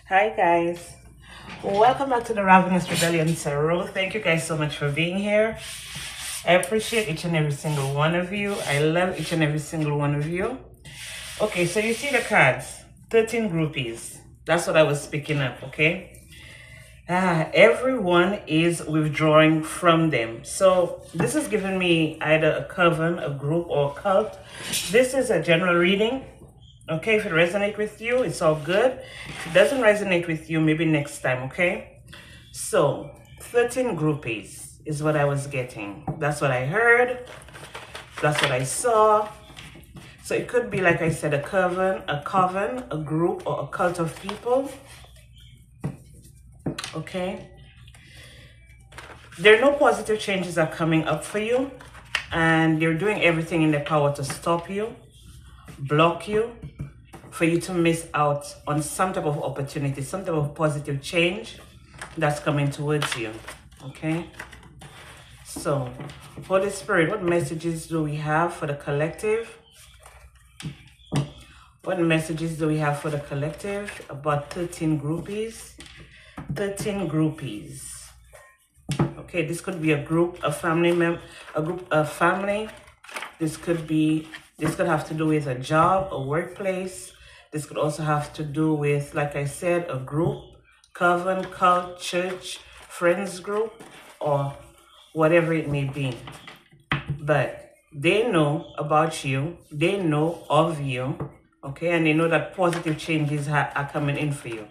Hi guys, welcome back to the Ravenous Rebellion Tarot. Thank you guys so much for being here. I appreciate each and every single one of you. I love each and every single one of you. Okay, so you see the cards, 13 groupies. That's what I was picking up, okay? Everyone is withdrawing from them. So this is giving me either a coven, a group, or a cult. This is a general reading. Okay, if it resonates with you, it's all good. If it doesn't resonate with you, maybe next time, okay? So, 13 groupies is what I was getting. That's what I heard. That's what I saw. So it could be, like I said, a coven, a group, or a cult of people. Okay? There are no positive changes that are coming up for you. And they're doing everything in their power to stop you, block you, for you to miss out on some type of opportunity, some type of positive change that's coming towards you, okay? So, Holy Spirit, what messages do we have for the collective? What messages do we have for the collective about 13 groupies? 13 groupies. Okay, this could be a group, a family a family. This could have to do with a job, a workplace. This could also have to do with, like I said, a group, coven, cult, church, friends group, or whatever it may be. But they know about you, they know of you, okay? And they know that positive changes are coming in for you.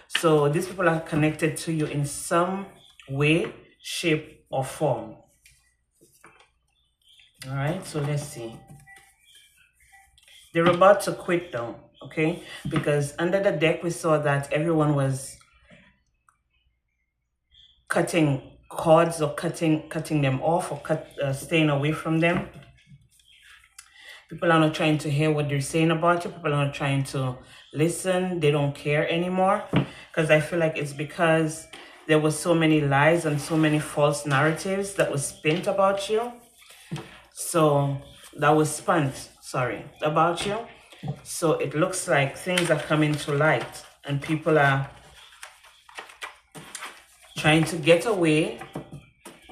So these people are connected to you in some way, shape, or form. All right, so let's see. They're about to quit though, okay? Because under the deck, we saw that everyone was cutting cords or cutting them off or staying away from them. People are not trying to hear what they're saying about you. People are not trying to listen. They don't care anymore. Because I feel like it's because there was so many lies and so many false narratives that was spent about you. So that was spun, about you. So it looks like things are coming to light and people are trying to get away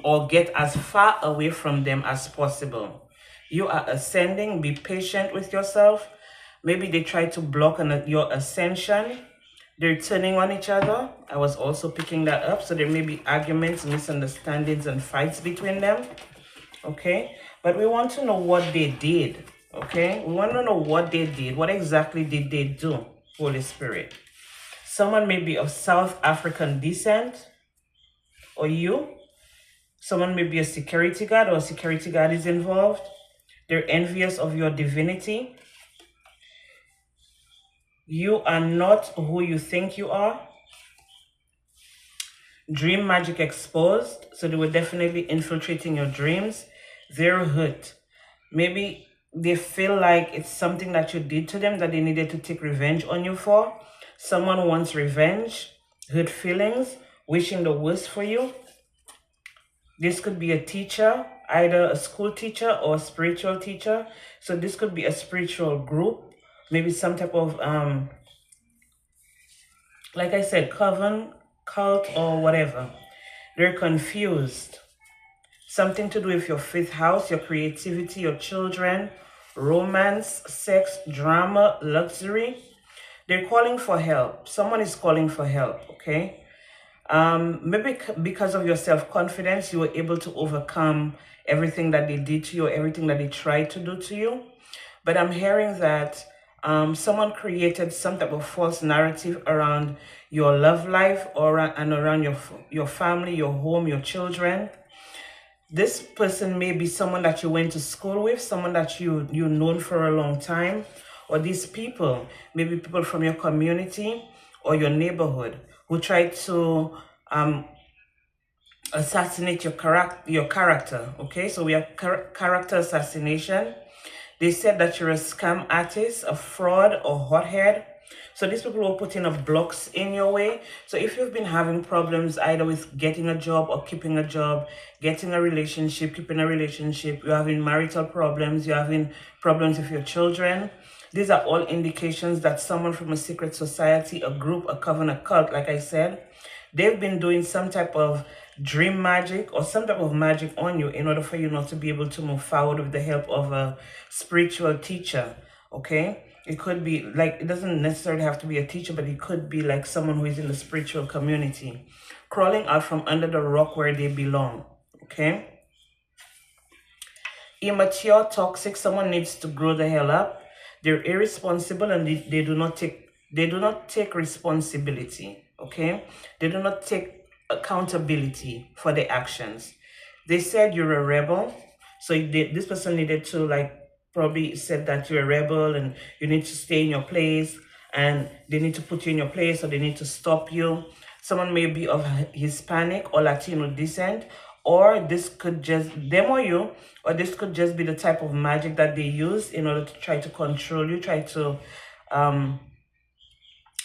or get as far away from them as possible. You are ascending. Be patient with yourself. Maybe they try to block your ascension. They're turning on each other. I was also picking that up. So there may be arguments, misunderstandings, and fights between them. Okay? But we want to know what they did. Okay? We want to know what they did. What exactly did they do, Holy Spirit? Someone may be of South African descent, or you. Someone may be a security guard, or a security guard is involved. They're envious of your divinity. You are not who you think you are. Dream magic exposed. So they were definitely infiltrating your dreams. They're hurt. Maybe they feel like it's something that you did to them that they needed to take revenge on you for. Someone wants revenge, hurt feelings, wishing the worst for you. This could be a teacher, either a school teacher or a spiritual teacher. So this could be a spiritual group, maybe some type of, like I said, coven, cult, or whatever. They're confused. Something to do with your fifth house, your creativity, your children, romance, sex, drama, luxury. They're calling for help. Someone is calling for help, okay? Maybe because of your self-confidence, you were able to overcome everything that they did to you, everything that they tried to do to you. But I'm hearing that someone created some type of false narrative around your love life and around your family, your home, your children. This person may be someone that you went to school with, someone that you've known for a long time, or these people, maybe people from your community or your neighborhood who tried to assassinate your character. Okay, so we have character assassination. They said that you're a scam artist, a fraud, or hothead. So these people will put enough blocks in your way. So if you've been having problems either with getting a job or keeping a job, getting a relationship, keeping a relationship, you're having marital problems, you're having problems with your children, These are all indications that someone from a secret society, a group, a coven, a cult, like I said, they've been doing some type of dream magic or some type of magic on you in order for you not to be able to move forward with the help of a spiritual teacher, okay? It could be like, it doesn't necessarily have to be a teacher, but it could be like someone who is in the spiritual community, crawling out from under the rock where they belong, okay? Immature, toxic, someone needs to grow the hell up. They're irresponsible and they do not take responsibility, okay? They do not take accountability for their actions. They said you're a rebel, so this person needed to like probably said that you're a rebel and you need to stay in your place, and they need to put you in your place, or they need to stop you. Someone may be of Hispanic or Latino descent, or this could just demo you, or this could just be the type of magic that they use in order to try to control you, try to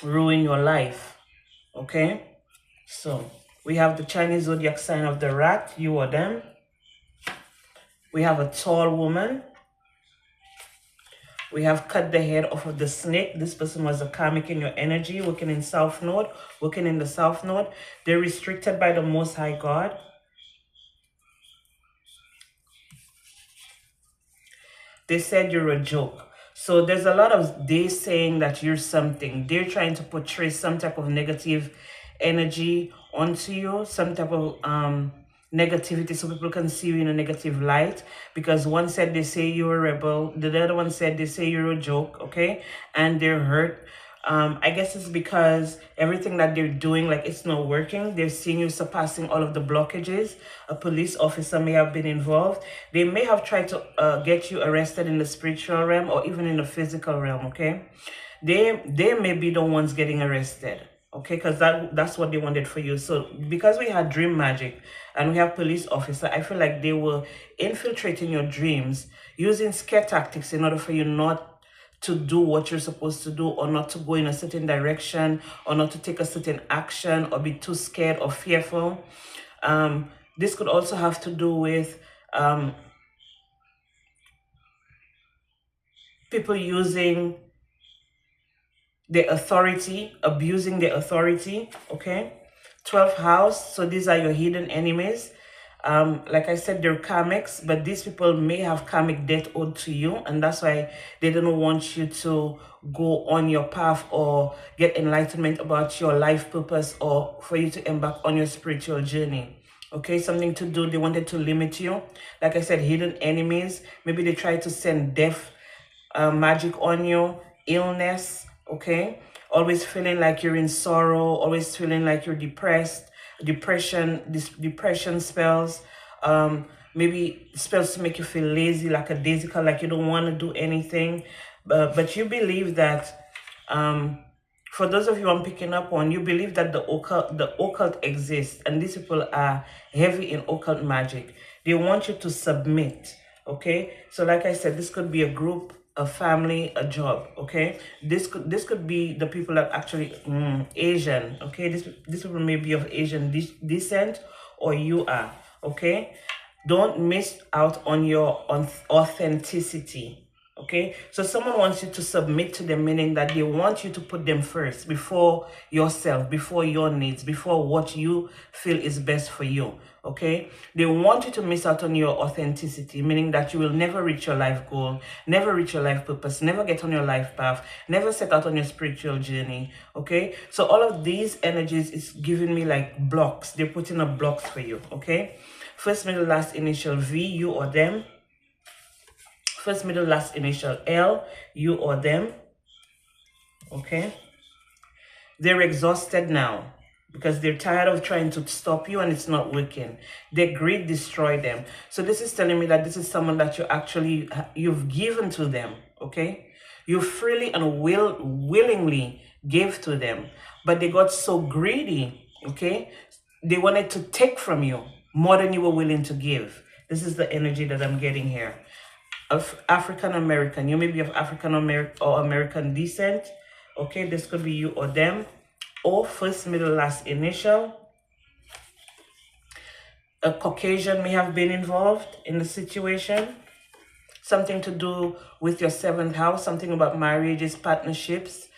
ruin your life, okay? So we have the Chinese zodiac sign of the rat, you or them. We have a tall woman. We have cut the head off of the snake. This person was a karmic in your energy, working in South Node, working in the South Node. They're restricted by the Most High God. They said you're a joke. So there's a lot of they saying that you're something. They're trying to portray some type of negative energy onto you, some type of negativity, so people can see you in a negative light. Because one said they say you're a rebel, the other one said they say you're a joke, okay? And they're hurt. I guess it's because everything that they're doing, like, it's not working. They're seeing you surpassing all of the blockages. A police officer may have been involved. They may have tried to get you arrested in the spiritual realm or even in the physical realm, okay? They may be the ones getting arrested, okay? Because that's what they wanted for you. So because we had dream magic and we have police officer, I feel like they were infiltrating your dreams using scare tactics in order for you not to do what you're supposed to do, or not to go in a certain direction, or not to take a certain action, or be too scared or fearful. This could also have to do with people using their authority, abusing their authority, okay? 12th house, so these are your hidden enemies. Like I said, they're karmics, but these people may have karmic debt owed to you, and that's why they don't want you to go on your path or get enlightenment about your life purpose, or for you to embark on your spiritual journey. Okay, something to do, they wanted to limit you. Like I said, hidden enemies. Maybe they try to send death magic on you, illness, okay? Always feeling like you're in sorrow, always feeling like you're depressed, depression spells, maybe spells to make you feel lazy, like a daisical, like you don't want to do anything. But you believe that, for those of you I'm picking up on, you believe that the occult exists, and these people are heavy in occult magic. They want you to submit, okay? So like I said, this could be a group, a family, a job, okay? This could be the people that actually Asian, okay? This people may be of Asian descent, or you are, okay? Don't miss out on your authenticity. Okay, so someone wants you to submit to them, meaning that they want you to put them first before yourself, before your needs, before what you feel is best for you. Okay, they want you to miss out on your authenticity, meaning that you will never reach your life goal, never reach your life purpose, never get on your life path, never set out on your spiritual journey. Okay, so all of these energies is giving me like blocks. They're putting up blocks for you. Okay, first, middle, last initial V, you or them. First, middle, last initial L, you or them. Okay, they're exhausted now because they're tired of trying to stop you and it's not working. Their greed destroyed them. So this is telling me that this is someone that you've given to them. Okay, you freely and willingly gave to them, but they got so greedy. Okay, they wanted to take from you more than you were willing to give. This is the energy that I'm getting here. Of African American, you may be of African American or American descent. Okay, this could be you or them, or first, middle, last initial. A Caucasian may have been involved in the situation. something to do with your 7th house, something about marriages, partnerships,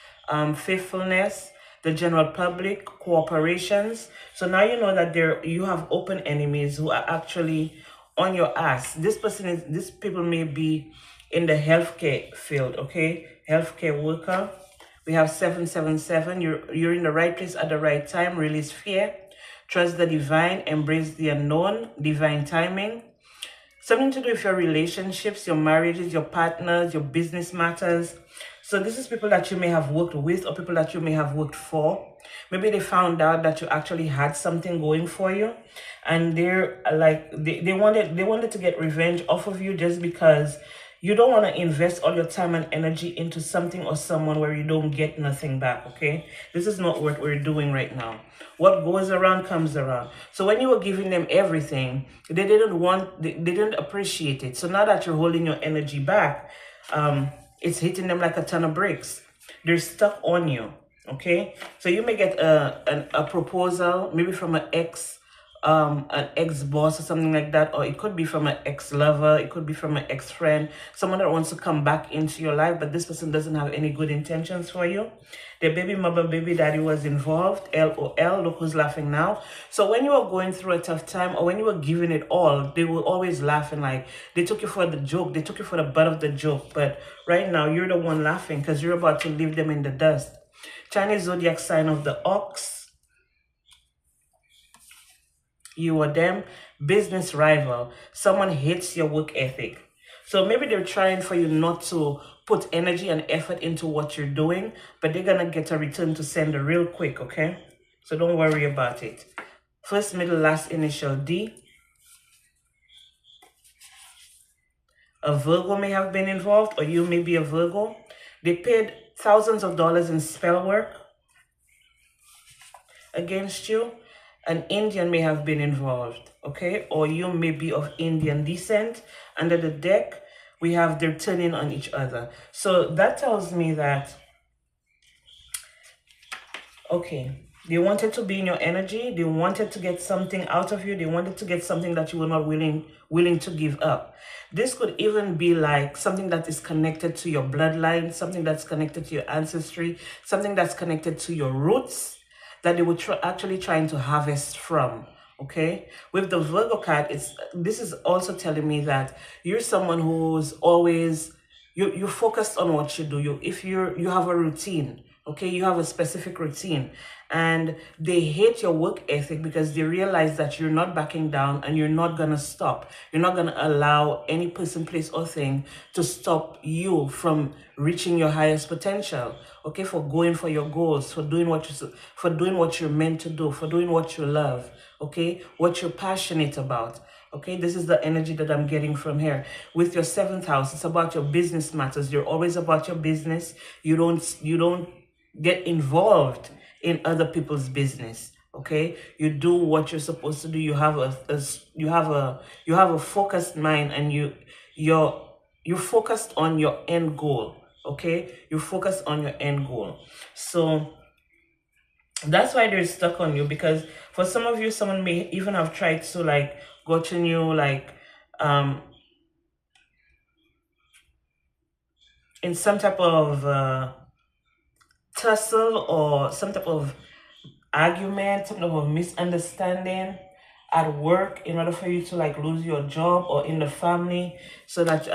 faithfulness, the general public, cooperations. So now you know that you have open enemies who are actually on your ass. These people may be in the healthcare field, okay? Healthcare worker. We have 777. You're in the right place at the right time. Release fear. Trust the divine. Embrace the unknown. Divine timing. Something to do with your relationships, your marriages, your partners, your business matters. So this is people that you may have worked with or people that you may have worked for. Maybe they found out that you actually had something going for you, and they're like they wanted to get revenge off of you just because you don't want to invest all your time and energy into something or someone where you don't get nothing back, okay? This is not what we're doing right now. What goes around comes around. So when you were giving them everything, they didn't appreciate it. So now that you're holding your energy back, it's hitting them like a ton of bricks. They're stuck on you, okay? So you may get a proposal, maybe from an ex-boss or something like that, or it could be from an ex-lover, it could be from an ex-friend, someone that wants to come back into your life, but this person doesn't have any good intentions for you. Their baby mother, baby daddy was involved, LOL, look who's laughing now. So when you were going through a tough time or when you were giving it all, they were always laughing, like they took you for the joke, they took you for the butt of the joke, but right now you're the one laughing because you're about to leave them in the dust. Chinese zodiac sign of the ox. You or them. Business rival. Someone hates your work ethic. So maybe they're trying for you not to put energy and effort into what you're doing, but they're gonna get a return to sender real quick, okay? So don't worry about it. First, middle, last initial D. A Virgo may have been involved, or you may be a Virgo. They paid thousands of dollars in spell work against you. An Indian may have been involved, okay? Or you may be of Indian descent. Under the deck, we have they're turning on each other. So that tells me that, okay, they wanted to be in your energy. They wanted to get something out of you. They wanted to get something that you were not willing to give up. This could even be like something that is connected to your bloodline, something that's connected to your ancestry, something that's connected to your roots, that they were actually trying to harvest from, okay? With the Virgo card, this is also telling me that you're someone who's always, you're focused on what you do. You have a routine, okay? You have a specific routine, and they hate your work ethic because they realize that you're not backing down and you're not gonna stop. You're not gonna allow any person, place, or thing to stop you from reaching your highest potential, okay? For going for your goals, for doing what you're meant to do, for doing what you love, okay? What you're passionate about. Okay, this is the energy that I'm getting from here. With your 7th house, it's about your business matters. You're always about your business. You don't get involved in other people's business. Okay, you do what you're supposed to do. You have a focused mind, and you're focused on your end goal. Okay, you're focused on your end goal. So that's why they're stuck on you, because for some of you, someone may even have tried to like gotten you like in some type of tussle or some type of argument, some type of misunderstanding at work in order for you to like lose your job, or in the family, so that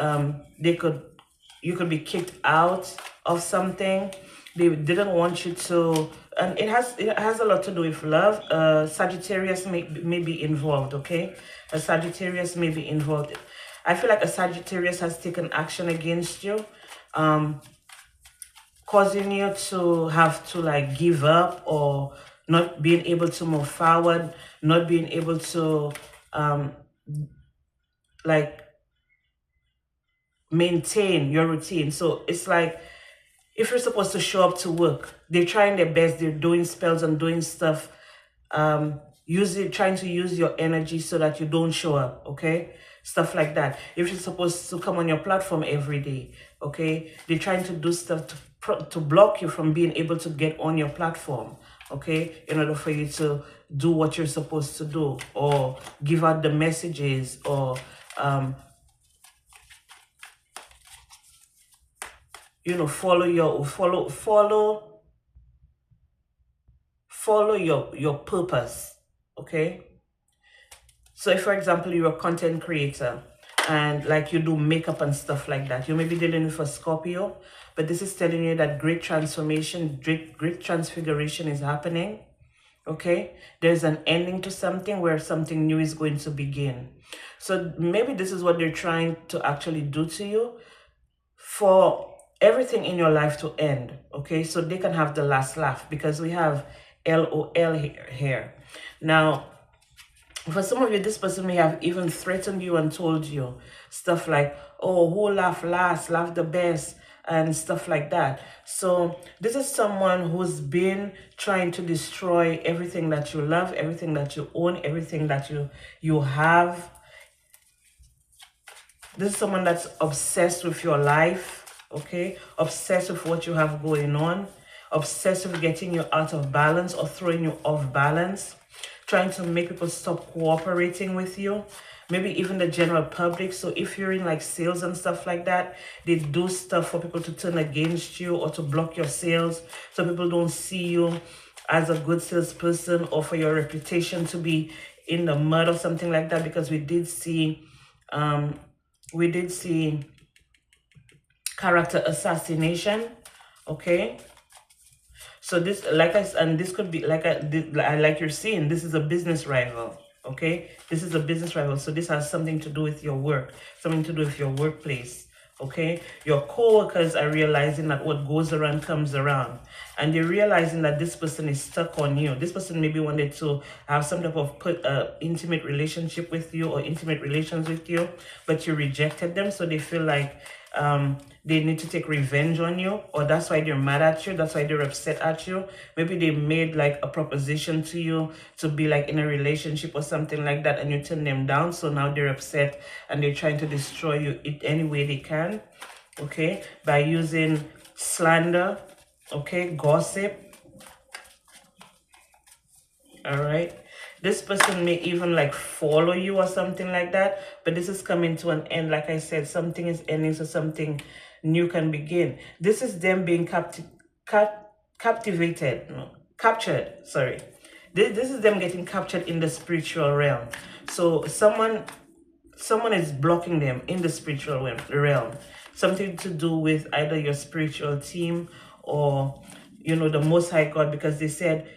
you could be kicked out of something. They didn't want you to, and it has a lot to do with love. Sagittarius may be involved, okay? A Sagittarius may be involved. I feel like a Sagittarius has taken action against you, causing you to have to like give up, or not being able to move forward, not being able to like maintain your routine. So it's like, if you're supposed to show up to work, they're trying their best, they're doing spells and doing stuff, trying to use your energy so that you don't show up, okay? Stuff like that. If you're supposed to come on your platform every day, okay? They're trying to do stuff to block you from being able to get on your platform, okay? In order for you to do what you're supposed to do, or give out the messages, or you know, follow your purpose. Okay. So if, for example, you're a content creator and like you do makeup and stuff like that, you may be dealing with a Scorpio, but this is telling you that great transformation, great transfiguration is happening. Okay, there's an ending to something where something new is going to begin. So maybe this is what they're trying to actually do to you, for everything in your life to end. Okay, so they can have the last laugh, because we have LOL here. Now, for some of you, this person may have even threatened you and told you stuff like, oh, who laugh last, laugh the best, and stuff like that. So this is someone who's been trying to destroy everything that you love, everything that you own, everything that you have. This is someone that's obsessed with your life, okay? Obsessed with what you have going on, obsessed with getting you out of balance or throwing you off balance, trying to make people stop cooperating with you, maybe even the general public. So if you're in like sales and stuff like that, they do stuff for people to turn against you or to block your sales, so people don't see you as a good salesperson, or for your reputation to be in the mud or something like that, because we did see character assassination. Okay, so this, like and this could be like you're seeing, this is a business rival. Okay, this is a business rival, so this has something to do with your work, something to do with your workplace. Okay, your co-workers are realizing that what goes around comes around, and they're realizing that this person is stuck on you. This person maybe wanted to have some type of intimate relationship with you, or intimate relations with you, but you rejected them, so they feel like they need to take revenge on you, or that's why they're mad at you, that's why they're upset at you. Maybe they made like a proposition to you to be like in a relationship or something like that, and you turn them down, so now they're upset and they're trying to destroy you in any way they can. Okay, by using slander, okay, gossip. All right, this person may even like follow you or something like that, but this is coming to an end. Like I said, something is ending, so something new can begin. This is them being captivated, no, captured, sorry. This is them getting captured in the spiritual realm. So someone is blocking them in the spiritual realm. Something to do with either your spiritual team, or you know, the Most High God, because they said,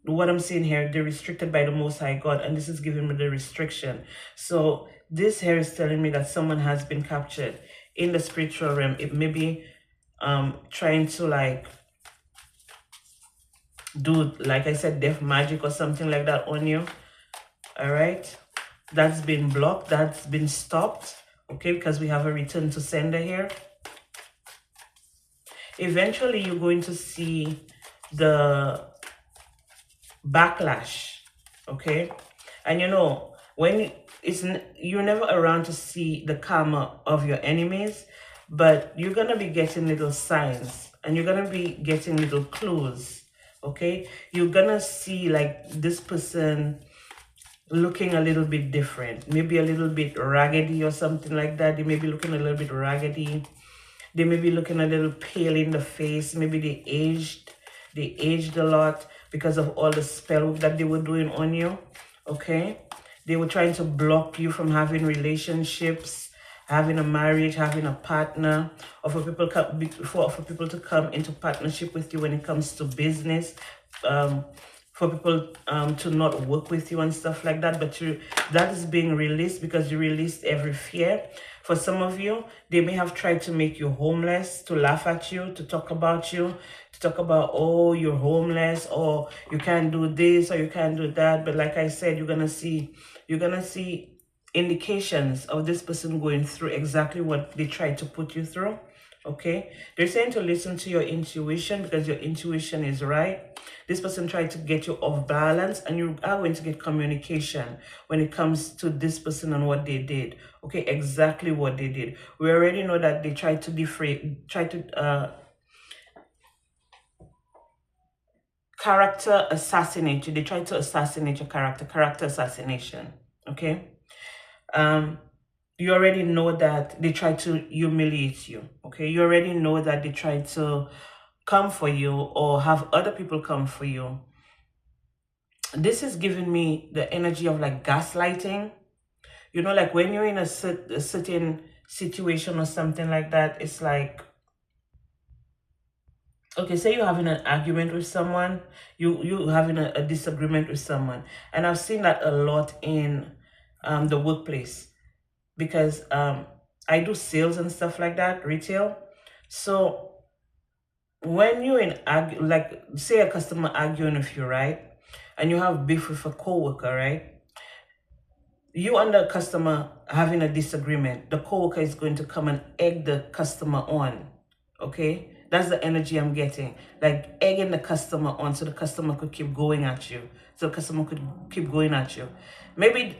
what I'm seeing here, they're restricted by the Most High God, and this is giving me the restriction. So this here is telling me that someone has been captured in the spiritual realm. It may be trying to like do, like I said, death magic or something like that on you. All right, that's been blocked, that's been stopped. Okay, because we have a return to sender here. Eventually you're going to see the backlash. Okay, and you know, when you're never around to see the karma of your enemies, but you're gonna be getting little signs, and you're gonna be getting little clues. Okay, you're gonna see like this person looking a little bit different, maybe a little bit raggedy or something like that. They may be looking a little bit raggedy, they may be looking a little pale in the face, maybe they aged a lot because of all the spell that they were doing on you. Okay, they were trying to block you from having relationships, having a marriage, having a partner, or for people to come into partnership with you when it comes to business, for people to not work with you and stuff like that. But that is being released, because you released every fear. For some of you, they may have tried to make you homeless, to laugh at you, to talk about you, to talk about, oh, you're homeless, or you can't do this, or you can't do that. But like I said, you're gonna see indications of this person going through exactly what they tried to put you through. Okay, they're saying to listen to your intuition, because your intuition is right. This person tried to get you off balance, and you are going to get communication when it comes to this person and what they did. Okay, exactly what they did. We already know that they tried to character assassinate you. They tried to assassinate your character assassination. Okay, you already know that they try to humiliate you. Okay, you already know that they try to come for you or have other people come for you. This is giving me the energy of like gaslighting. You know, like when you're in a certain situation or something like that, it's like, okay, say you're having an argument with someone, you having a disagreement with someone, and I've seen that a lot in the workplace, because I do sales and stuff like that, retail. So when you're in like say a customer arguing with you, right, and you have beef with a coworker, right, you and the customer having a disagreement, the coworker is going to come and egg the customer on. Okay, that's the energy I'm getting, like egging the customer on so the customer could keep going at you, so the customer could keep going at you. Maybe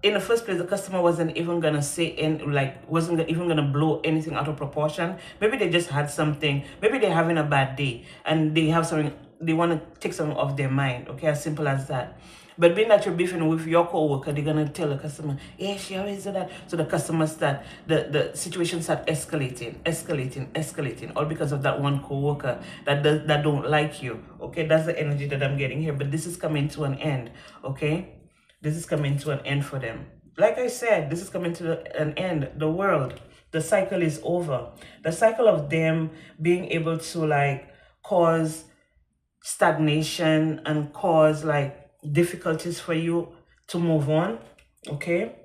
in the first place, the customer wasn't even gonna say in like wasn't even gonna blow anything out of proportion. Maybe they just had something. Maybe they're having a bad day and they have something, they want to take something off their mind. Okay, as simple as that. But being that you're beefing with your coworker, they're gonna tell the customer, yeah, she always do that. So the customer start, the situation start escalating, all because of that one coworker that don't like you. Okay, that's the energy that I'm getting here. But this is coming to an end. Okay, this is coming to an end for them. Like I said, this is coming to an end. The world, the cycle is over. The cycle of them being able to like cause stagnation and cause like difficulties for you to move on. Okay,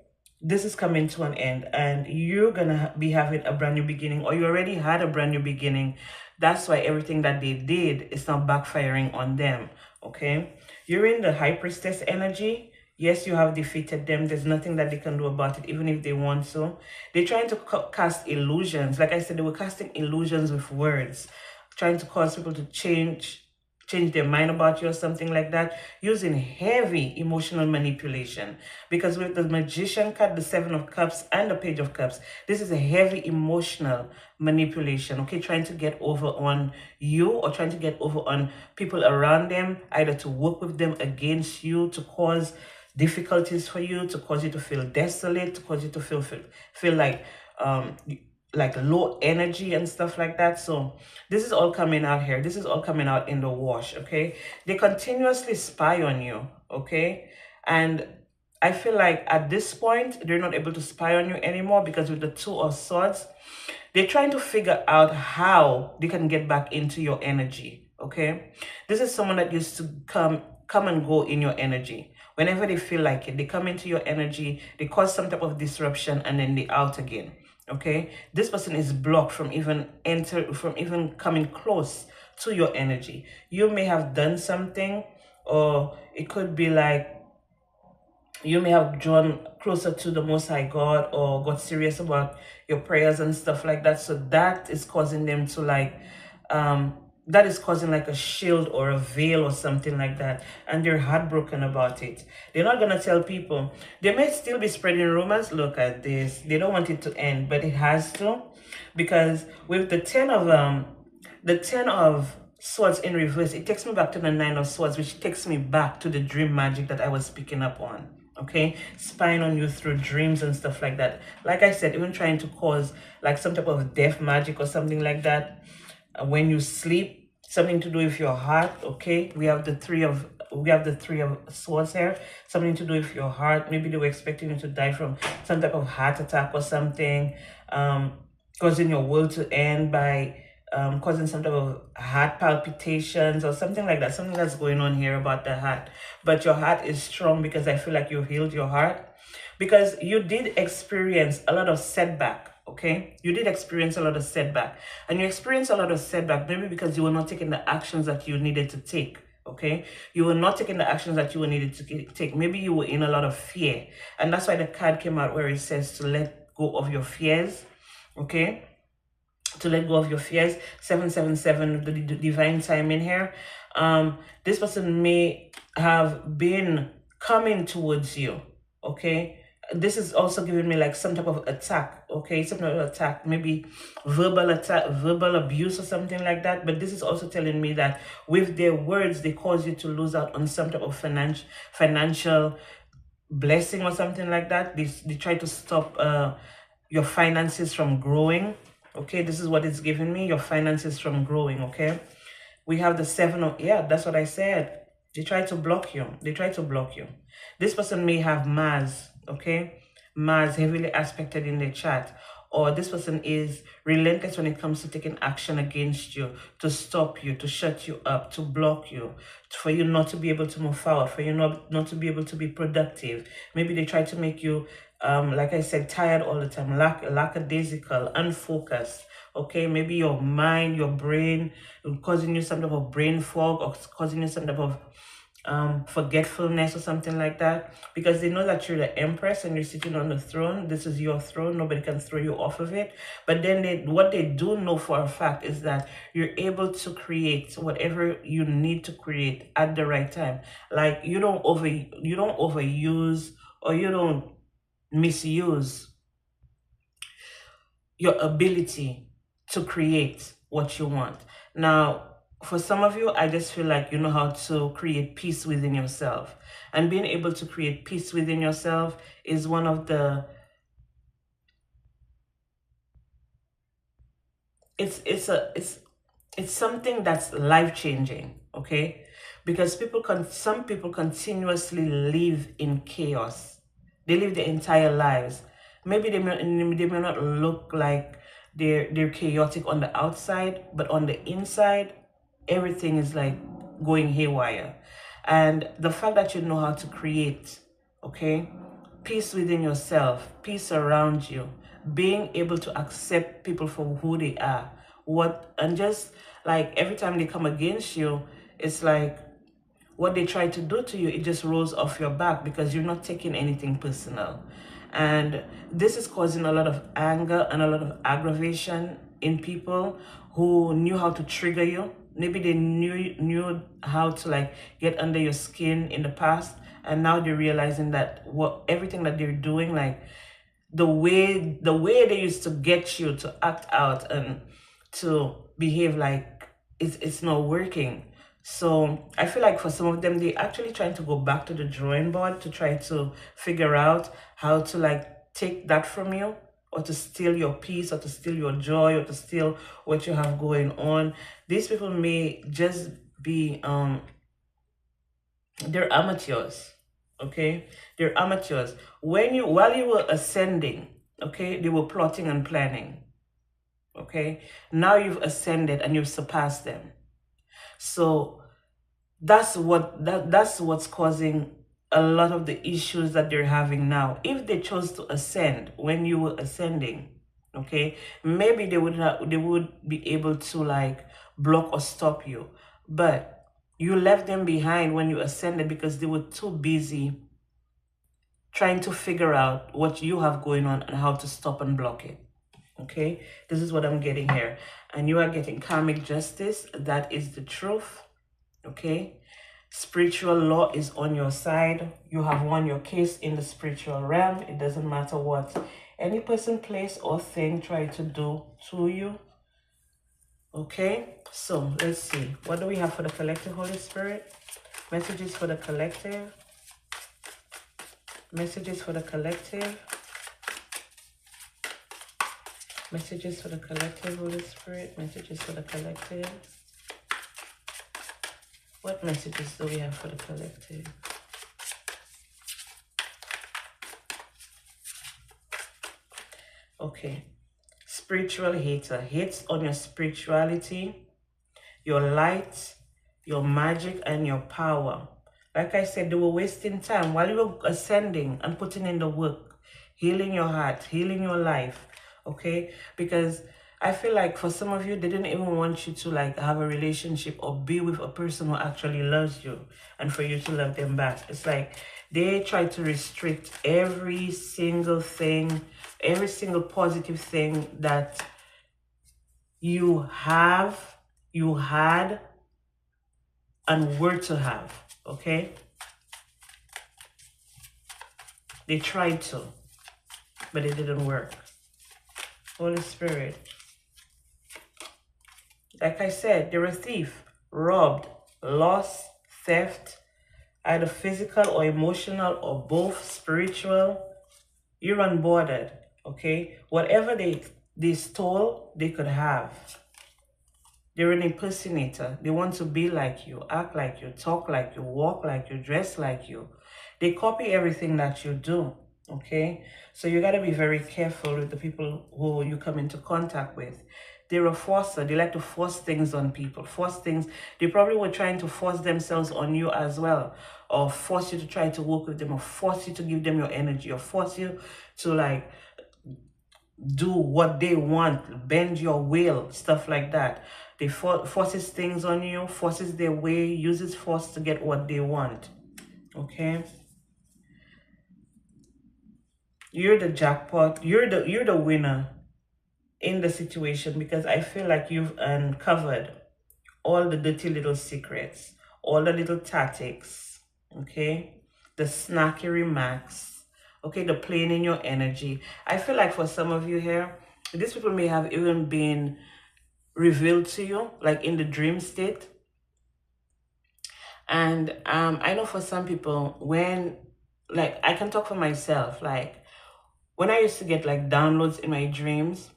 this is coming to an end, and you're gonna be having a brand new beginning, or you already had a brand new beginning. That's why everything that they did is not backfiring on them. Okay, you're in the high priestess energy. Yes, you have defeated them. There's nothing that they can do about it, even if they want to. They're trying to cast illusions. Like I said, they were casting illusions with words, trying to cause people to change their mind about you or something like that, using heavy emotional manipulation. Because with the Magician card, the Seven of Cups, and the Page of Cups, this is a heavy emotional manipulation, okay? Trying to get over on you, or trying to get over on people around them, either to work with them against you, to cause difficulties for you, to cause you to feel desolate, to cause you to feel like low energy and stuff like that. So this is all coming out here. This is all coming out in the wash. Okay, they continuously spy on you. Okay, and I feel like at this point they're not able to spy on you anymore, because with the Two of Swords, they're trying to figure out how they can get back into your energy. Okay, this is someone that used to come and go in your energy whenever they feel like it. They come into your energy, they cause some type of disruption, and then they out again. Okay, this person is blocked from even coming close to your energy. You may have done something, or it could be like you may have drawn closer to the Most High God, or got serious about your prayers and stuff like that. So that is causing them to like that is causing like a shield or a veil or something like that, and they're heartbroken about it. They're not gonna tell people. They may still be spreading rumors. Look at this. They don't want it to end, but it has to, because with the Ten of Swords in reverse, it takes me back to the Nine of Swords, which takes me back to the dream magic that I was picking up on. Okay, spying on you through dreams and stuff like that. Like I said, even trying to cause like some type of death magic or something like that when you sleep, something to do with your heart. Okay, we have the Three of Swords here, something to do with your heart. Maybe they were expecting you to die from some type of heart attack or something, causing your world to end by causing some type of heart palpitations or something like that. Something that's going on here about the heart. But your heart is strong, because I feel like you healed your heart, because you did experience a lot of setback. Okay, you did experience a lot of setback, and you experienced a lot of setback maybe because you were not taking the actions that you needed to take. Okay, you were not taking the actions that you were needed to take. Maybe you were in a lot of fear, and that's why the card came out where it says to let go of your fears. Okay, to let go of your fears. 777, the divine timing here. This person may have been coming towards you. Okay, this is also giving me like some type of attack. Okay, some type of attack, maybe verbal attack, verbal abuse or something like that. But this is also telling me that with their words, they cause you to lose out on some type of financial blessing or something like that. They try to stop your finances from growing. Okay, this is what it's giving me, your finances from growing. Okay, we have the seven of, yeah, that's what I said. They try to block you. They try to block you. This person may have Mars, okay? Mars heavily aspected in the chart. Or this person is relentless when it comes to taking action against you, to stop you, to shut you up, to block you, for you not to be able to move forward, for you not to be able to be productive. Maybe they try to make you, like I said, tired all the time, lackadaisical, unfocused. Okay, maybe your mind, your brain, causing you some type of brain fog, or causing you some type of forgetfulness or something like that, because they know that you're the empress and you're sitting on the throne. This is your throne. Nobody can throw you off of it. But then what they do know for a fact is that you're able to create whatever you need to create at the right time. Like you don't overuse, or you don't misuse your ability to create what you want. Now, for some of you, I just feel like you know how to create peace within yourself. And being able to create peace within yourself is one of the, it's something that's life-changing, okay? Because some people continuously live in chaos. They live their entire lives. Maybe they may not look like they're chaotic on the outside, but on the inside, everything is like going haywire. And the fact that you know how to create, okay, peace within yourself, peace around you, being able to accept people for who they are, and just like every time they come against you, it's like what they try to do to you, it just rolls off your back because you're not taking anything personal. And this is causing a lot of anger and a lot of aggravation in people who knew how to trigger you. Maybe they knew how to like get under your skin in the past, and now they're realizing that everything that they're doing, like the way they used to get you to act out and to behave, like it's not working. So I feel like for some of them, they actually trying to go back to the drawing board to try to figure out how to like take that from you, or to steal your peace, or to steal your joy, or to steal what you have going on. These people may just be they're amateurs. Okay, they're amateurs. While you were ascending, okay, they were plotting and planning. Okay, now you've ascended and you've surpassed them. So that's what's causing a lot of the issues that they're having now. If they chose to ascend when you were ascending, okay, maybe they would be able to like block or stop you. But you left them behind when you ascended because they were too busy trying to figure out what you have going on and how to stop and block it. Okay, this is what I'm getting here. And you are getting karmic justice. That is the truth. Okay, spiritual law is on your side. You have won your case in the spiritual realm. It doesn't matter what any person, place, or thing try to do to you. Okay, so let's see. What do we have for the collective, Holy Spirit? Messages for the collective. Messages for the collective. Messages for the collective, Holy Spirit. Messages for the collective. What messages do we have for the collective? Okay. Spiritual hater. Hates on your spirituality, your light, your magic, and your power. Like I said, they were wasting time while you were ascending and putting in the work, healing your heart, healing your life. Okay, because I feel like for some of you, they didn't even want you to like have a relationship or be with a person who actually loves you, and for you to love them back. It's like they try to restrict every single thing, every single positive thing that you had, and were to have. Okay, they tried to, but it didn't work. Holy Spirit. Like I said, they're a thief, robbed, lost, theft, either physical or emotional or both, spiritual. You're unboarded, okay? Whatever they stole, they could have. They're an impersonator. They want to be like you, act like you, talk like you, walk like you, dress like you. They copy everything that you do, okay? So you got to be very careful with the people who you come into contact with. They're a forcer. They like to force things on people, force things. They probably were trying to force themselves on you as well, or force you to try to work with them, or force you to give them your energy, or force you to like do what they want, bend your will, stuff like that. They forces things on you, forces their way, uses force to get what they want. Okay, you're the jackpot. You're the winner in the situation, because I feel like you've uncovered all the dirty little secrets, all the little tactics. Okay, the snacky remarks. Okay, the playing in your energy. I feel like for some of you here, these people may have even been revealed to you, like in the dream state. And I know for some people, when, like, I can talk for myself, like when I used to get like downloads in my dreams,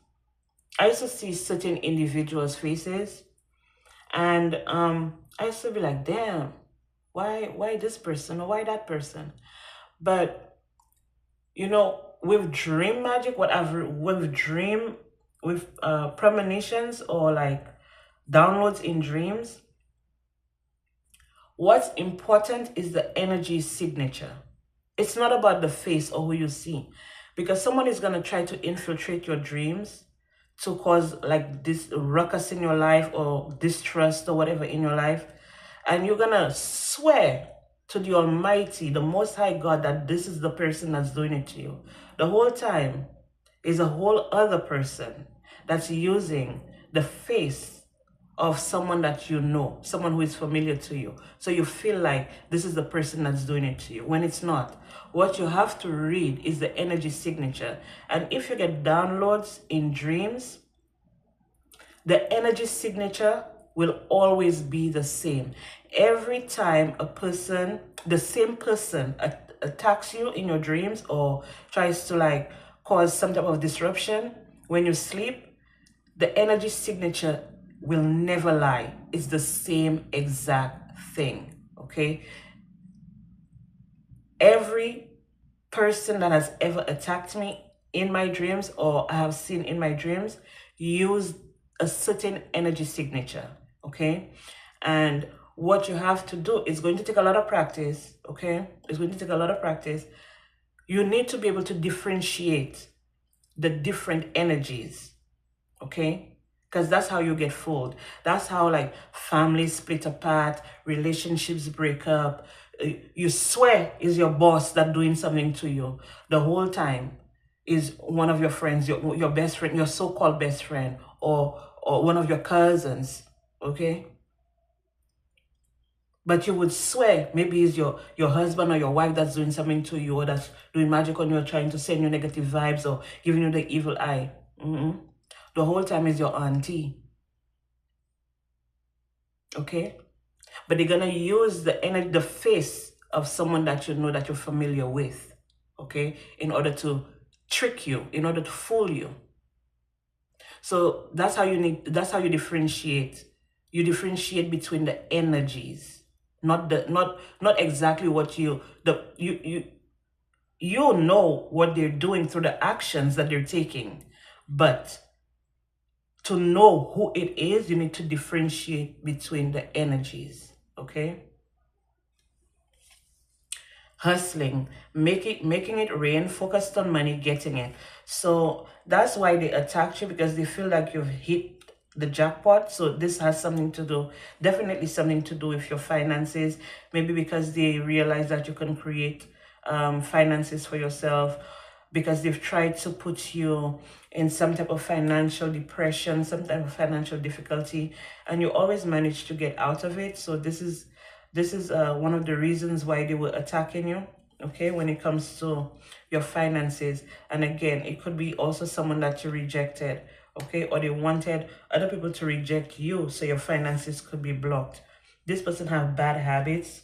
I used to see certain individuals' faces, and I used to be like, damn, why this person or why that person? But you know, with dream magic, with premonitions or like downloads in dreams, what's important is the energy signature. It's not about the face or who you see, because someone is going to try to infiltrate your dreams to cause like this ruckus in your life or distrust or whatever in your life. And you're going to swear to the Almighty, the Most High God, that this is the person that's doing it to you. The whole time is a whole other person that's using the face of someone that you know, someone who is familiar to you. So you feel like this is the person that's doing it to you, when it's not. What you have to read is the energy signature. And if you get downloads in dreams, the energy signature will always be the same. Every time a person, the same person attacks you in your dreams or tries to like cause some type of disruption when you sleep, the energy signature will never lie. It's the same exact thing, okay? Every person that has ever attacked me in my dreams or I have seen in my dreams use a certain energy signature, okay? And what you have to do is going to take a lot of practice, okay? It's going to take a lot of practice. You need to be able to differentiate the different energies, okay? Because that's how you get fooled. That's how like families split apart, relationships break up. You swear is your boss that doing something to you. The whole time is one of your friends, your best friend, your so-called best friend, or one of your cousins, okay? But you would swear maybe it's your husband or your wife that's doing something to you, or that's doing magic on you, or trying to send you negative vibes or giving you the evil eye. The whole time is your auntie, okay? But they're gonna use the energy, the face of someone that you know, that you're familiar with, okay, in order to trick you, in order to fool you. So that's how you differentiate. You differentiate between the energies, not exactly what you know what they're doing through the actions that they're taking, but to know who it is, you need to differentiate between the energies, okay? Hustling, making it rain, focused on money, getting it. So that's why they attack you, because they feel like you've hit the jackpot. So this has something to do, definitely something to do with your finances. Maybe because they realize that you can create finances for yourself, because they've tried to put you in some type of financial depression, some type of financial difficulty, and you always manage to get out of it. So this is one of the reasons why they were attacking you, okay, when it comes to your finances. And again, it could be also someone that you rejected, okay, or they wanted other people to reject you so your finances could be blocked. This person have bad habits.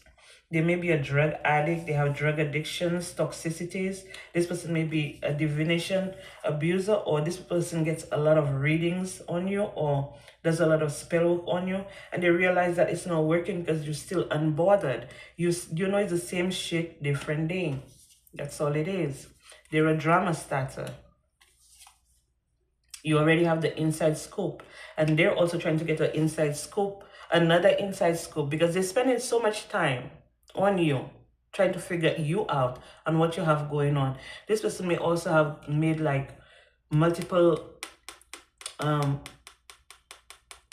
They may be a drug addict. They have drug addictions, toxicities. This person may be a divination abuser, or this person gets a lot of readings on you or does a lot of spell work on you, and they realize that it's not working because you're still unbothered. You know it's the same shit, different day. That's all it is. They're a drama starter. You already have the inside scoop, and they're also trying to get an inside scoop, another inside scoop, because they're spending so much time on you, trying to figure you out and what you have going on. This person may also have made like multiple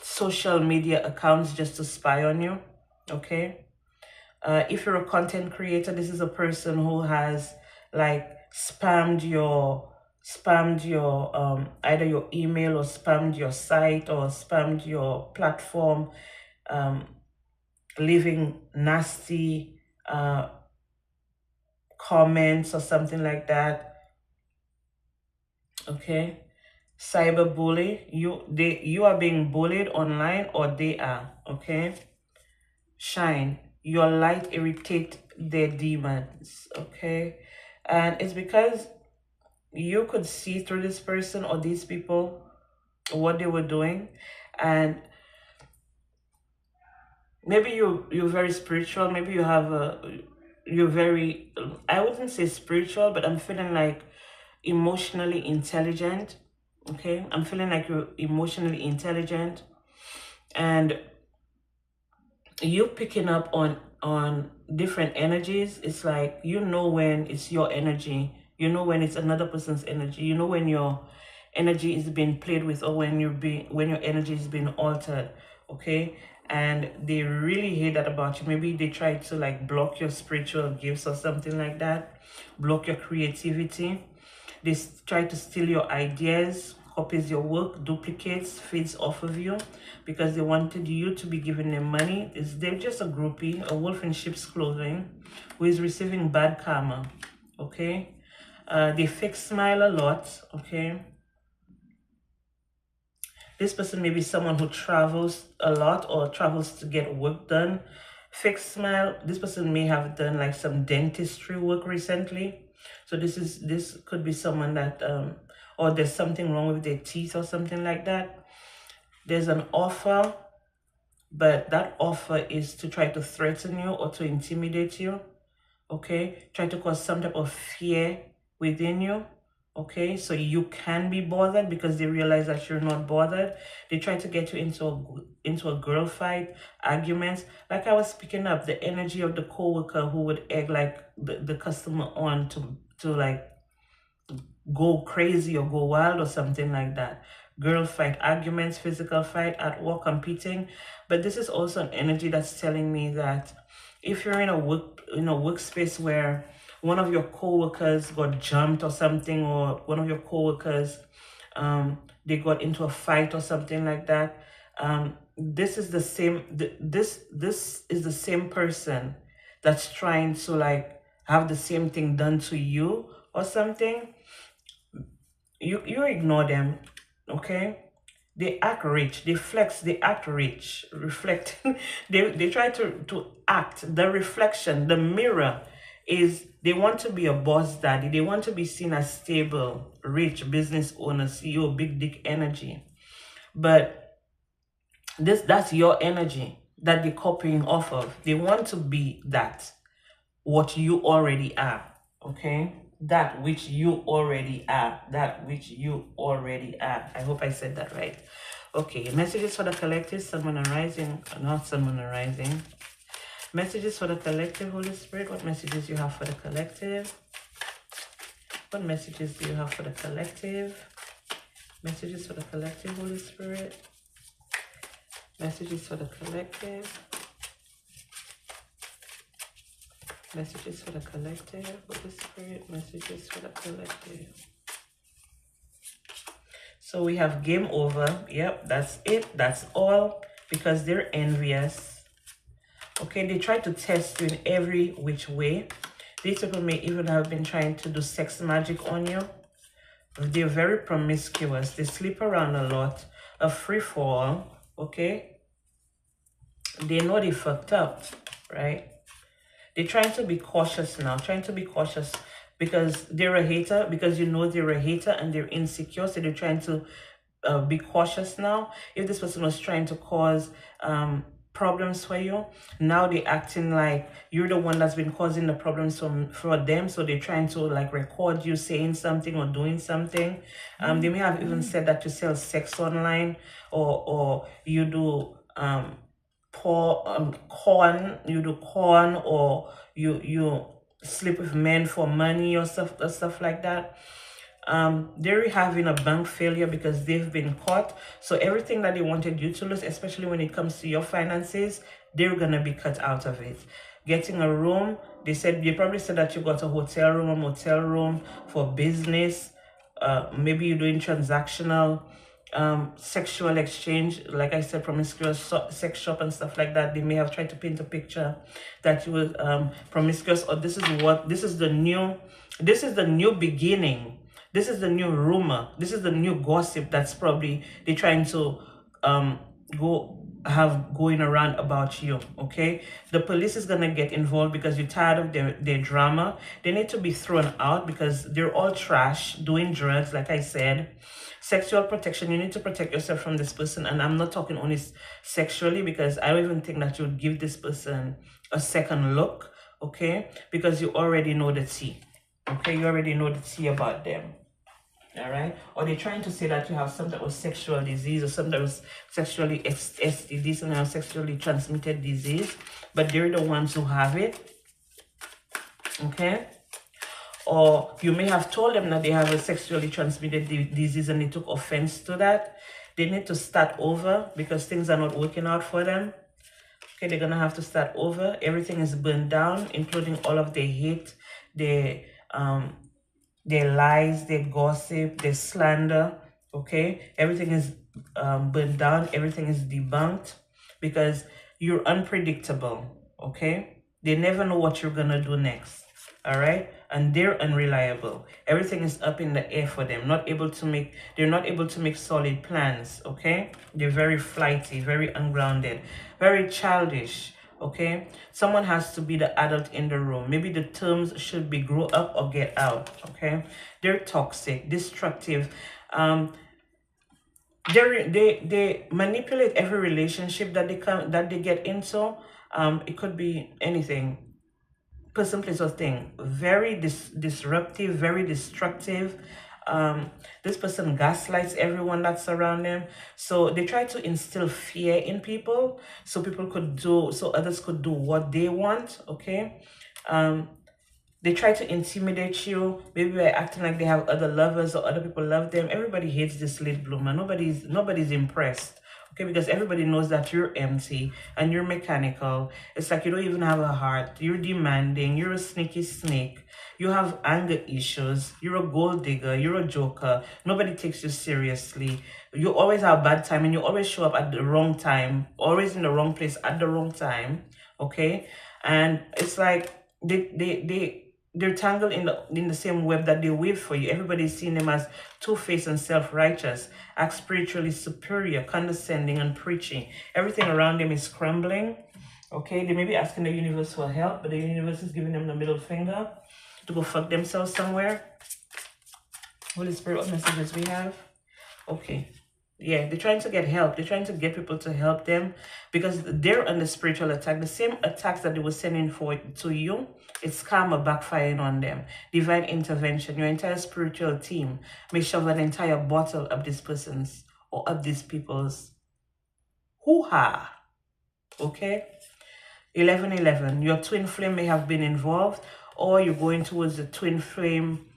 social media accounts just to spy on you. Okay, if you're a content creator, this is a person who has like spammed your either your email or spammed your site or spammed your platform, leaving nasty comments or something like that. Okay, cyberbully, you are being bullied online, or they are. Okay, shine, your light irritate their demons. Okay, and it's because you could see through this person or these people what they were doing, and maybe you're very spiritual. Maybe you have you're very, I wouldn't say spiritual, but I'm feeling like emotionally intelligent. Okay, I'm feeling like you're emotionally intelligent, and you picking up on different energies. It's like, you know when it's your energy, you know when it's another person's energy, you know when your energy is being played with, or when your energy is being altered. Okay, and they really hate that about you. Maybe they try to like block your spiritual gifts or something like that, block your creativity. They try to steal your ideas, copies your work, duplicates, feeds off of you, because they wanted you to be giving them money. They're just a groupie, a wolf in sheep's clothing, who is receiving bad karma. Okay, they fake smile a lot. Okay, this person may be someone who travels a lot or travels to get work done. Fake smile, this person may have done like some dentistry work recently. So this could be someone that or there's something wrong with their teeth or something like that. There's an offer, but that offer is to try to threaten you or to intimidate you. Okay, try to cause some type of fear within you. Okay, so you can be bothered because they realize that you're not bothered. They try to get you into a girl fight, arguments. Like I was picking up the energy of the coworker who would egg like the customer on to like go crazy or go wild or something like that. Girl fight, arguments, physical fight, at work, competing. But this is also an energy that's telling me that if you're in a workspace where one of your coworkers got jumped or something, or one of your coworkers they got into a fight or something like that, this is the same this is the same person that's trying to like have the same thing done to you or something. You ignore them. Okay, they act rich, they flex, they act rich, reflect. They try to act. The reflection, the mirror is, they want to be a boss daddy, they want to be seen as stable, rich business owner, CEO, big dick energy. But that's your energy that they're copying off of. They want to be that, what you already are. Okay, that which you already are, that which you already are. I hope I said that right. Okay, messages for the collective, Sun, Moon, and Rising, not Sun, Moon, and Rising. Messages for the collective, Holy Spirit. What messages you have for the collective? What messages do you have for the collective? Messages for the collective, Holy Spirit. Messages for the collective. Messages for the collective, Holy Spirit. Messages for the collective. So we have game over. Yep, that's it. That's all. Because they're envious. Okay, they try to test you in every which way. These people may even have been trying to do sex magic on you. They're very promiscuous. They sleep around a lot. A free fall. Okay. They know they fucked up, right? They're trying to be cautious now, trying to be cautious because they're a hater, because you know they're a hater and they're insecure. So they're trying to be cautious now. If this person was trying to cause problems for you, now they're acting like you're the one that's been causing the problems for them. So they're trying to like record you saying something or doing something. They may have even said that you sell sex online, or you do corn, or you sleep with men for money or stuff like that. They're having a bank failure because they've been caught. So everything that they wanted you to lose, especially when it comes to your finances, they're gonna be cut out of it. Getting a room, they probably said that you got a hotel room, a motel room for business. Maybe you're doing transactional sexual exchange, like I said, promiscuous sex shop and stuff like that. They may have tried to paint a picture that you were promiscuous, or this is the new beginning. This is the new rumor. This is the new gossip that's probably they're trying to going around about you. Okay, the police is gonna get involved because you're tired of their drama. They need to be thrown out because they're all trash, doing drugs, like I said. Sexual protection, you need to protect yourself from this person. And I'm not talking only sexually, because I don't even think that you would give this person a second look, okay? Because you already know the tea, okay? You already know the tea about them, all right? Or they're trying to say that you have some type of sexual disease or some type of sexually STD, some type of sexually transmitted disease, but they're the ones who have it, okay? Or you may have told them that they have a sexually transmitted disease and they took offense to that. They need to start over because things are not working out for them. Okay, they're gonna have to start over. Everything is burned down, including all of their hate, their lies, their gossip, their slander. Okay, everything is burned down. Everything is debunked because you're unpredictable. Okay, they never know what you're gonna do next. All right, and they're unreliable. Everything is up in the air for them. They're not able to make solid plans. Okay, they're very flighty, very ungrounded, very childish. Okay, someone has to be the adult in the room. Maybe the terms should be grow up or get out. Okay, they're toxic, destructive. They manipulate every relationship that they get into. It could be anything. Person, place, or thing. Very disruptive, very destructive. This person gaslights everyone that's around them. So they try to instill fear in people so others could do what they want. Okay. They try to intimidate you, maybe by acting like they have other lovers or other people love them. Everybody hates this late bloomer. Nobody's impressed. Okay, because everybody knows that you're empty and you're mechanical. It's like you don't even have a heart. You're demanding. You're a sneaky snake. You have anger issues. You're a gold digger. You're a joker. Nobody takes you seriously. You always have a bad time and you always show up at the wrong time. Always in the wrong place at the wrong time. Okay? And it's like they're tangled in the same web that they weave for you. Everybody's seeing them as two-faced and self-righteous, act spiritually superior, condescending and preaching. Everything around them is crumbling. Okay, they may be asking the universe for help, but the universe is giving them the middle finger to go fuck themselves somewhere. Holy Spirit, what messages we have? Okay. Yeah, they're trying to get help. They're trying to get people to help them because they're under spiritual attack. The same attacks that they were sending to you, it's karma backfiring on them. Divine intervention. Your entire spiritual team may shove an entire bottle up this person's or up these people's hoo-ha. Okay? 1111. Your twin flame may have been involved, or you're going towards the twin flame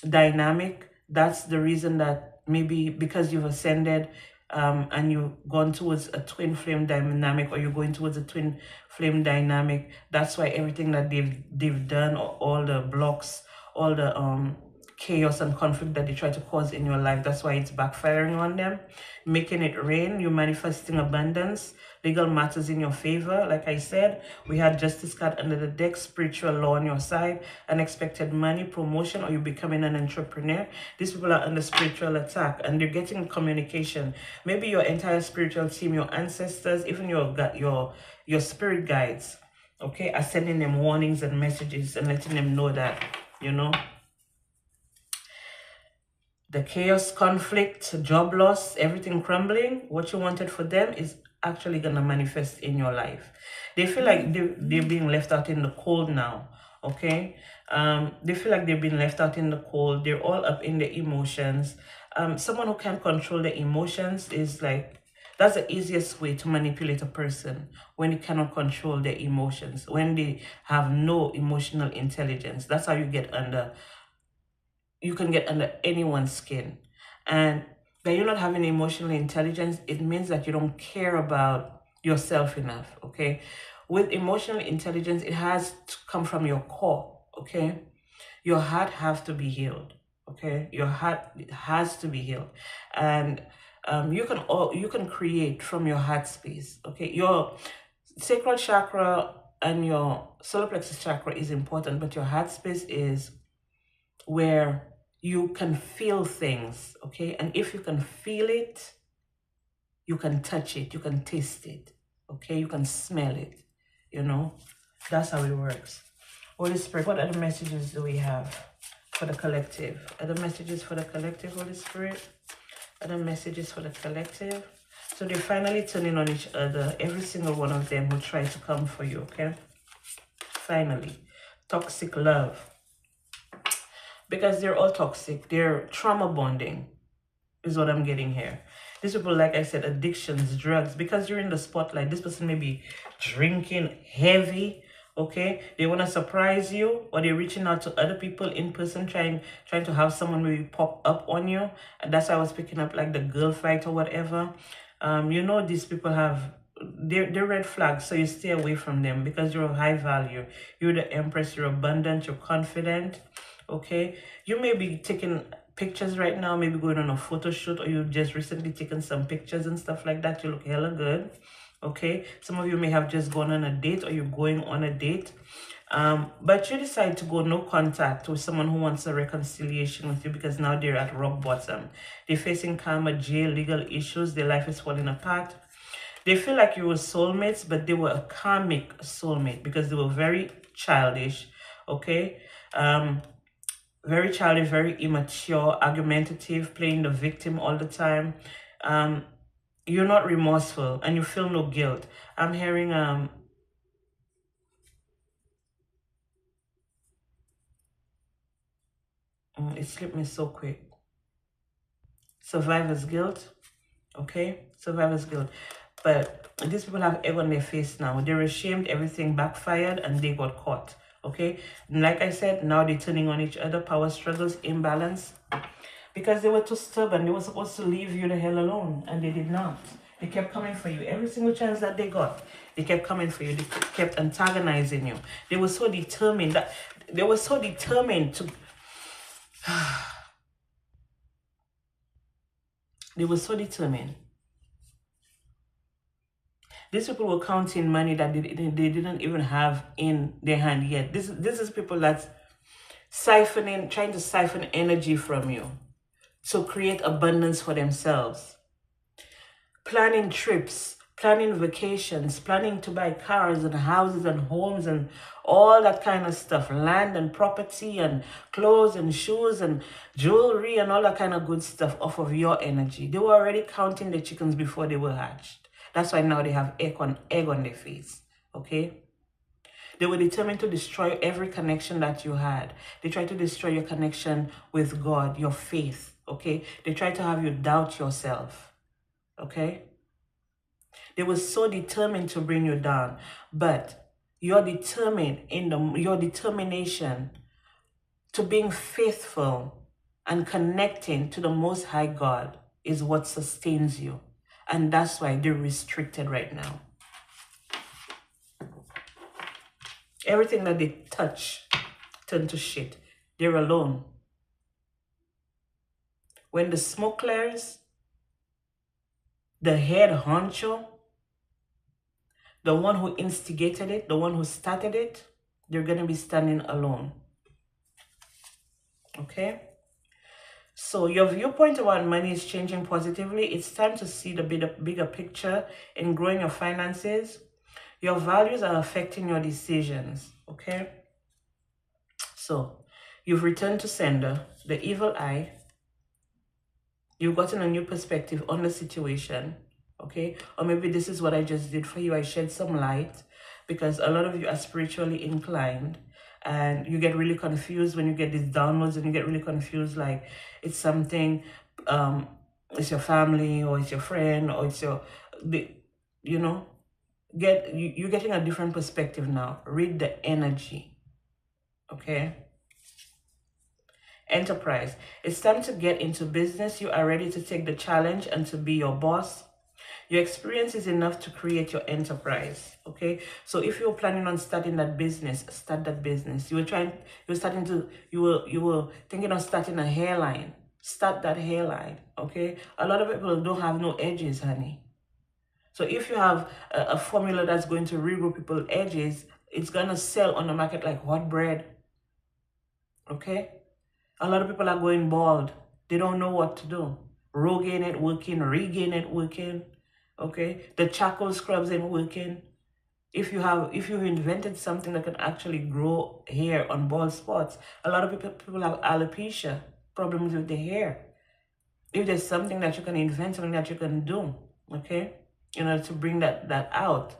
dynamic. That's the reason that maybe because you've ascended and you've gone towards a twin flame dynamic, or you're going towards a twin flame dynamic, that's why everything that they've done, or all the blocks, all the chaos and conflict that they try to cause in your life, that's why it's backfiring on them. Making it rain, you're manifesting abundance, legal matters in your favor. Like I said, we had justice card under the deck, spiritual law on your side, unexpected money, promotion, or you're becoming an entrepreneur. These people are under spiritual attack and they're getting communication. Maybe your entire spiritual team, your ancestors, even your spirit guides, Okay, are sending them warnings and messages and letting them know that, you know, the chaos, conflict, job loss, everything crumbling, what you wanted for them is actually going to manifest in your life. They feel like they're being left out in the cold now, okay? They feel like they've been left out in the cold. They're all up in their emotions. Someone who can't control their emotions is like, that's the easiest way to manipulate a person, when they cannot control their emotions, when they have no emotional intelligence. That's how you get under, you can get under anyone's skin. And by you not having emotional intelligence, it means that you don't care about yourself enough, okay? With emotional intelligence, it has to come from your core, okay? Your heart has to be healed, okay? Your heart has to be healed. And you can create from your heart space, okay? Your sacral chakra and your solar plexus chakra is important, but your heart space is where you can feel things, okay? And if you can feel it, you can touch it, you can taste it, okay? You can smell it, you know? That's how it works. Holy Spirit, what other messages do we have for the collective? Other messages for the collective, Holy Spirit? Other messages for the collective? So they're finally turning on each other, every single one of them who try to come for you, okay? Finally. Toxic love. Because they're all toxic. They're trauma bonding is what I'm getting here. These people, like I said, addictions, drugs, because you're in the spotlight. This person may be drinking heavy, okay? They want to surprise you, or they're reaching out to other people in person, trying to have someone maybe pop up on you. And that's why I was picking up like the girl fight or whatever. You know, these people have, they're red flags, so you stay away from them because you're of high value. You're the empress, you're abundant, you're confident, okay? You may be taking pictures right now, maybe going on a photo shoot, or you just recently taken some pictures and stuff like that. You look hella good, okay? Some of you may have just gone on a date, or you're going on a date, but you decide to go no contact with someone who wants a reconciliation with you because now they're at rock bottom. They're facing karma, jail, legal issues. Their life is falling apart. They feel like you were soulmates, but they were a karmic soulmate because they were very childish, okay? Very childish, very immature, argumentative, playing the victim all the time. You're not remorseful and you feel no guilt. I'm hearing it slipped me so quick. Survivor's guilt, okay? Survivor's guilt. But these people have egg on their face now. They're ashamed, everything backfired, and they got caught, okay? And like I said, now they're turning on each other, power struggles, imbalance. Because they were too stubborn. They were supposed to leave you the hell alone, and they did not. They kept coming for you. Every single chance that they got, they kept coming for you. They kept antagonizing you. They were so determined to... They were so determined. These people were counting money that they didn't even have in their hand yet. This is people that's siphoning, trying to siphon energy from you to create abundance for themselves. Planning trips, planning vacations, planning to buy cars and houses and homes and all that kind of stuff. Land and property and clothes and shoes and jewelry and all that kind of good stuff off of your energy. They were already counting the chickens before they were hatched. That's why now they have egg on their face, okay? They were determined to destroy every connection that you had. They tried to destroy your connection with God, your faith, okay? They tried to have you doubt yourself, okay? They were so determined to bring you down, but you're determined your determination to being faithful and connecting to the Most High God is what sustains you. And that's why they're restricted right now. Everything that they touch turn to shit. They're alone. When the smoke clears, the head honcho, the one who instigated it, the one who started it, they're going to be standing alone. Okay? So your viewpoint about money is changing positively. It's time to see the bigger picture in growing your finances. Your values are affecting your decisions, okay? So, you've returned to sender, the evil eye. You've gotten a new perspective on the situation, okay? Or maybe this is what I just did for you. I shed some light because a lot of you are spiritually inclined and you get really confused when you get these downloads, and you get really confused like it's something, it's your family or it's your friend or it's your, you know, you're getting a different perspective now. Read the energy, okay? Enterprise. It's time to get into business. You are ready to take the challenge and to be your boss. Your experience is enough to create your enterprise, okay? So if you're planning on starting that business, start that business. You were thinking of starting a hairline. Start that hairline, okay? A lot of people don't have no edges, honey. So if you have a formula that's going to regrow people's edges, it's gonna sell on the market like hot bread, okay? A lot of people are going bald. They don't know what to do. Rogaine ain't working, regain ain't working. Okay? The charcoal scrubs ain't working. If you've invented something that can actually grow hair on bald spots, a lot of people have alopecia, problems with the hair. If there's something that you can invent, something that you can do, okay, in order to bring that out,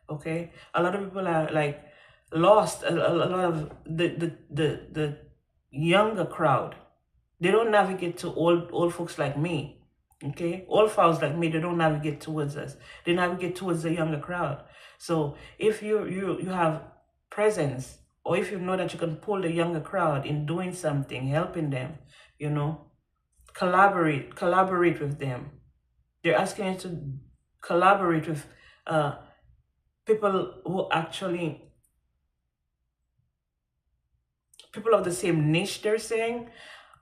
okay? A lot of people are like lost. A lot of the younger crowd, they don't navigate to old folks like me, okay? Old fowls like me, they don't navigate towards us. They navigate towards the younger crowd. So if you have presence, or if you know that you can pull the younger crowd in doing something, helping them, you know, collaborate with them. They're asking you to collaborate with people who actually, people of the same niche, they're saying.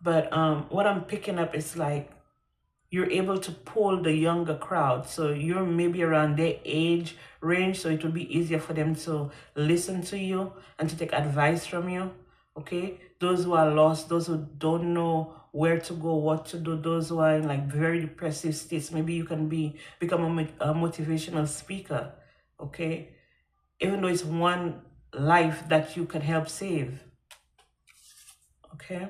But what I'm picking up is like you're able to pull the younger crowd. So you're maybe around their age range, so it will be easier for them to listen to you and to take advice from you, okay? Those who are lost, those who don't know where to go, what to do, those who are in like very depressive states, maybe you can become a motivational speaker, okay? Even though it's one life that you can help save, okay?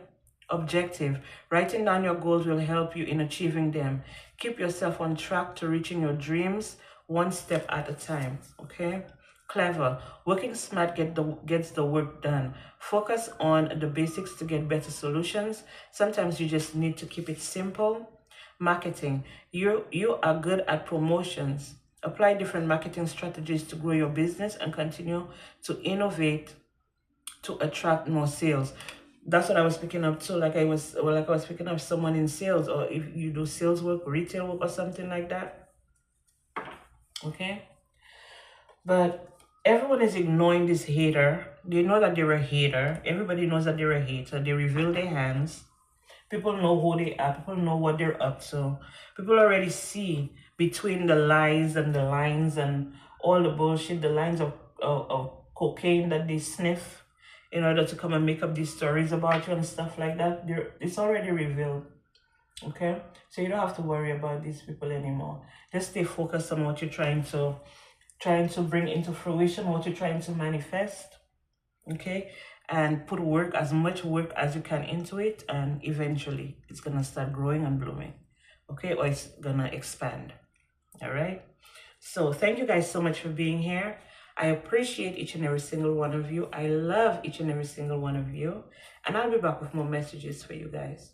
Objective. Writing down your goals will help you in achieving them. Keep yourself on track to reaching your dreams one step at a time, okay? Clever. Working smart gets the work done. Focus on the basics to get better solutions. Sometimes you just need to keep it simple. Marketing. You are good at promotions. Apply different marketing strategies to grow your business and continue to innovate to attract more sales. That's what I was picking up too. Like I was picking up someone in sales, or if you do sales work, retail work, or something like that. Okay. But everyone is ignoring this hater. They know that they're a hater. Everybody knows that they're a hater. They reveal their hands. People know who they are. People know what they're up to. People already see between the lies and the lines and all the bullshit, the lines of cocaine that they sniff in order to come and make up these stories about you and stuff like that. It's already revealed, okay? So you don't have to worry about these people anymore. Just stay focused on what you're trying to bring into fruition, what you're trying to manifest, okay? And put as much work as you can into it, and eventually it's gonna start growing and blooming, okay? Or it's gonna expand, all right? So thank you guys so much for being here. I appreciate each and every single one of you. I love each and every single one of you. And I'll be back with more messages for you guys.